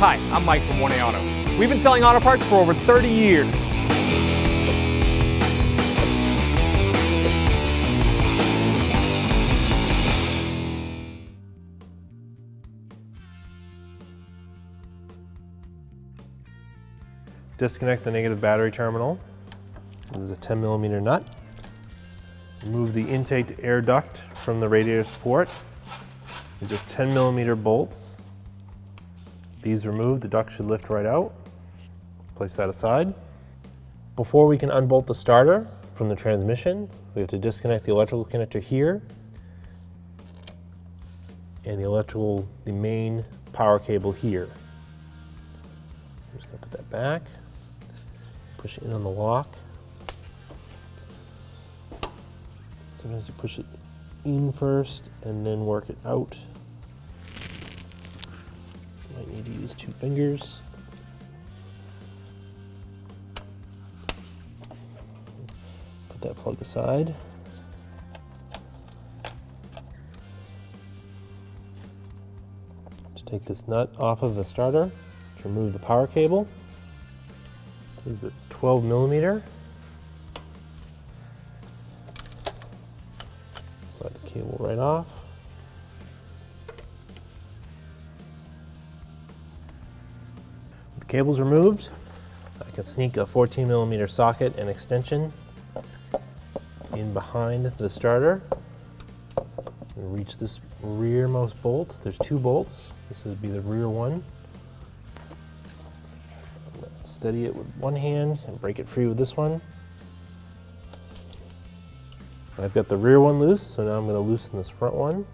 Hi, I'm Mike from 1A Auto. We've been selling auto parts for over 30 years. Disconnect the negative battery terminal. This is a 10mm nut. Remove the intake air duct from the radiator support. These are 10mm bolts. These removed, the duct should lift right out. Place that aside. Before we can unbolt the starter from the transmission, we have to disconnect the electrical connector here and the main power cable here. I'm just going to put that back. Push it in on the lock. Sometimes you push it in first and then work it out. You might need to use 2 fingers. Put that plug aside. Just take this nut off of the starter to remove the power cable. This is a 12mm. Slide the cable right off. With the cables removed, I can sneak a 14mm socket and extension in behind the starter and reach this rearmost bolt. There's 2 bolts. This would be the rear one. Steady it with one hand and break it free with this one. I've got the rear one loose, so now I'm going to loosen this front one.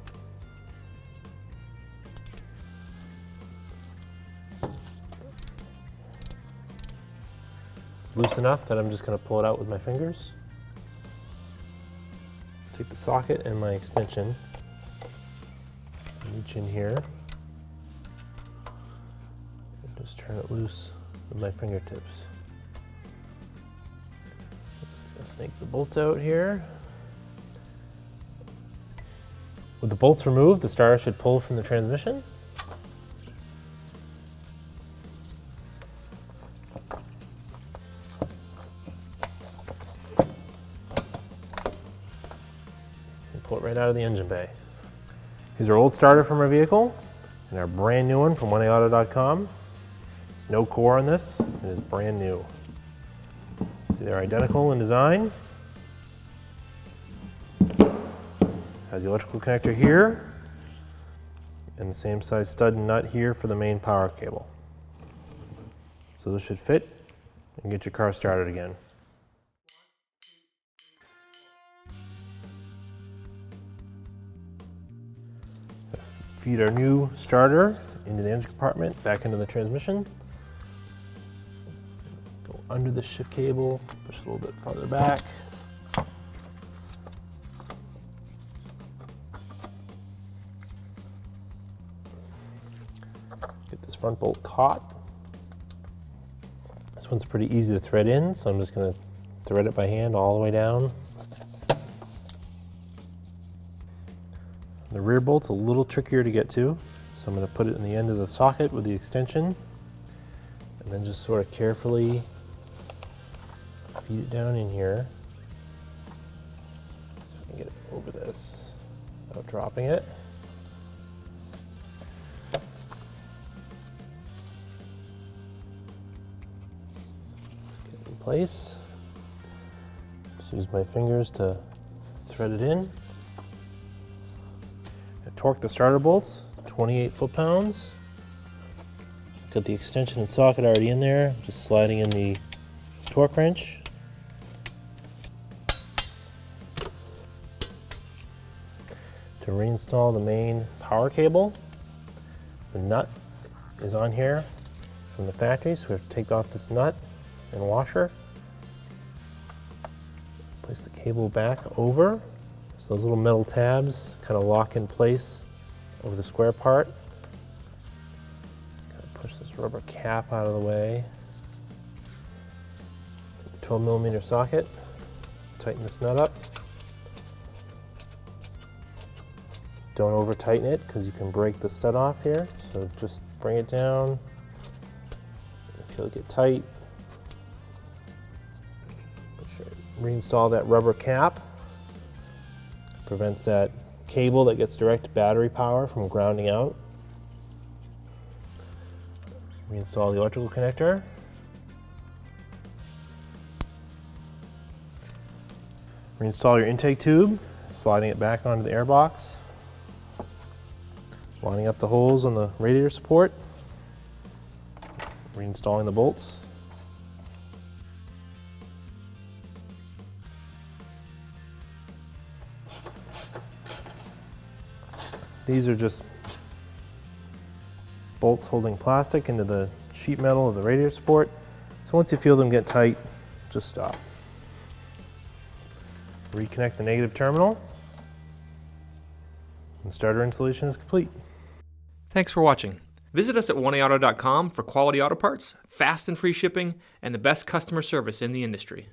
It's loose enough that I'm just going to pull it out with my fingers. Take the socket and my extension, reach in here, and just turn it loose with my fingertips. Just gonna snake the bolt out here. With the bolts removed, the starter should pull from the transmission. And pull it right out of the engine bay. Here's our old starter from our vehicle and our brand new one from 1AAuto.com. There's no core on this, it is brand new. See, they're identical in design. Has the electrical connector here and the same size stud and nut here for the main power cable. So this should fit and get your car started again. Feed our new starter into the engine compartment, back into the transmission. Go under the shift cable, push it a little bit farther back. Get this front bolt caught. This one's pretty easy to thread in, so I'm just going to thread it by hand all the way down. The rear bolt's a little trickier to get to, so I'm going to put it in the end of the socket with the extension, and then just sort of carefully feed it down in here so I can get it over this without dropping it. Get it in place. Just use my fingers to thread it in. Torque the starter bolts, 28 foot-pounds. Got the extension and socket already in there, just sliding in the torque wrench. To reinstall the main power cable, the nut is on here from the factory, so we have to take off this nut and washer. Place the cable back over. So those little metal tabs kind of lock in place over the square part. Kind of push this rubber cap out of the way. Take the 12mm socket, tighten this nut up. Don't over tighten it because you can break the stud off here. So just bring it down, Feel it get tight. Make sure reinstall that rubber cap. Prevents that cable that gets direct battery power from grounding out. Reinstall the electrical connector. Reinstall your intake tube, sliding it back onto the air box. Lining up the holes on the radiator support. Reinstalling the bolts. These are just bolts holding plastic into the sheet metal of the radiator support. So once you feel them get tight, just stop. Reconnect the negative terminal, and starter installation is complete. Thanks for watching. Visit us at oneauto.com for quality auto parts, fast and free shipping, and the best customer service in the industry.